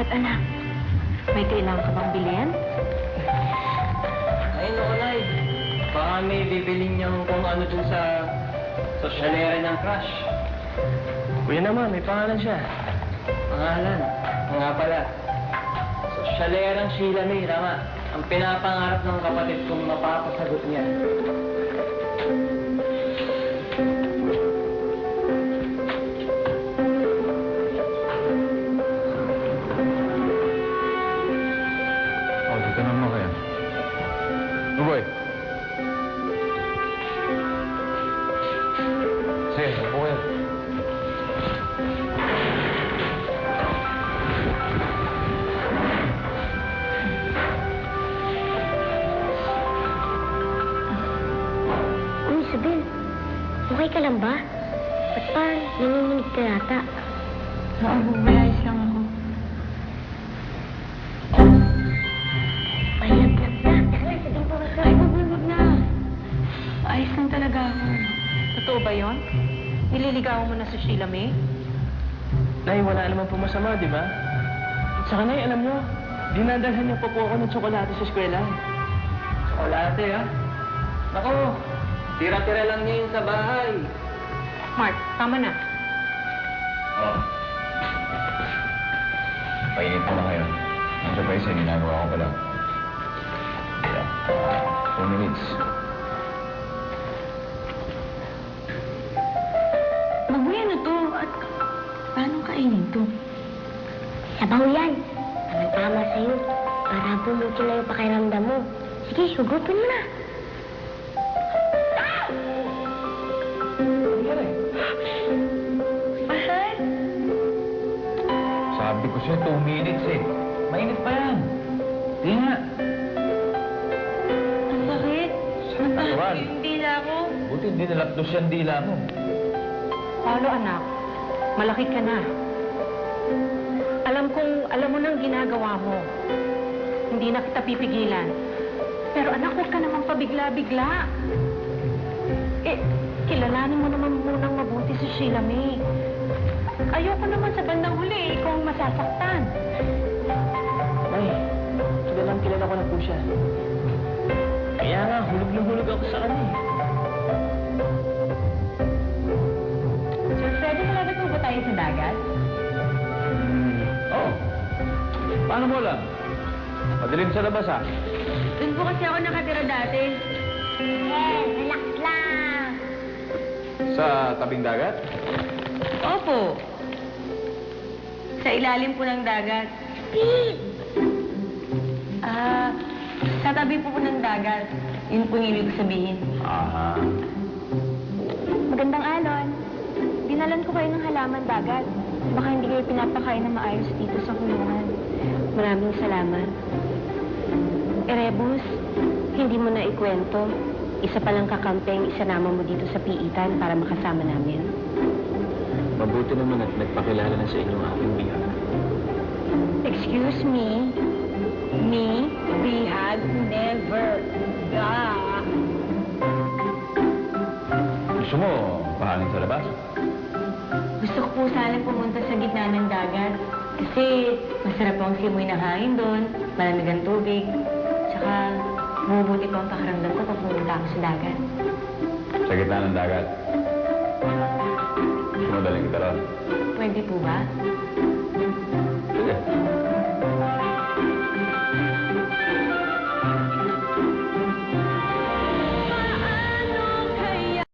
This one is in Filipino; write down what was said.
Bakit, anak? May kailangan ka bang bilhin? Ay, naku, Nay. Baka may bibiling niyang kung ano dun sa sosyalera ng crush. Kuya naman, may pangalan siya. Pangalan. O nga pala. Sosyalerang Sheila May, tama. Ang pinapangarap ng kapatid kong mapapasagot niya. Oh, dito naman kayo. Uboy. Sige, upo kayo. Uy, Isabel. Okay ka lang ba? Ba't pa nanginginig ka yata? Maayos lang ako. Pailaglag na. Sabihin po ka. Ay, wag na. Ayos lang talaga ako. Totoo ba yon? Nililigawan mo na si Sheila May? Nay, wala naman po masama, di ba? At saka, Nay, alam nyo, dinadalhan niyo pa po ako ng tsokolate sa eskwela. Tsokolate, ha? Naku, tira-tira lang niya yun sa bahay. Mark, tama na. Oh. Painit mo na kayo. Nandiyan pa isa, ginagawa ko pa lang. Yeah. 2 minutes. Mabuya na to. At paano kainin to? Sabaw yan. Tama sa'yo. Para bumuti na yung pakiramdam mo. Sige, hugutin mo na. Mahal? Sabi ko siya, 2 minutes eh. Mainit pa yan. Di nga. Ang sakit. Natural. Yung dila ko. Buti hindi nalapdos yan dila mo. Paolo, anak. Malaki ka na. Alam mo nang ginagawa mo. Hindi na kita pipigilan. Pero anak, huwag ka naman pabigla-bigla. Eh, kilalanin mo naman munang mabuti si Sheila May. Ayoko naman sa bandang huli, ikaw ang masasaktan. Nay, kilala ko na po siya. Kaya nga, hulog na hulog ako sa kanya eh. Sir, pwede talaga po ba tayo sa dagat? Oo. Paano mo alam? Madilim sa labas ah. Doon po kasi ako nakatira dati. Relax lang. Sa tabing dagat? Opo. Sa ilalim po ng dagat. Pete! Sa tabi po ng dagat. Yun po yung ibig sabihin. Aha. Magandang alon. Dinalan ko kayo ng halaman dagat. Baka hindi kayo pinapakain na maayos dito sa kulungan. Maraming salamat. Rebus, hindi mo na ikwento. Isa palang kakampeng isanama mo dito sa piitan para makasama namin. Mabuti naman at nagpakilala na sa inyo ang aking biyak. Excuse me? Me? We had never. Gusto mo, pahangin sa labas? Gusto ko po sana pumunta sa gitna ng dagat. Kasi masarap ang simoy ng hangin doon, malamig ang tubig. Tsaka bumubuti po ang pakiramdam ko pag pumunta ako sa dagat. Sa gitna ng dagat. Gusto mo daling kita ron? Pwede po ba?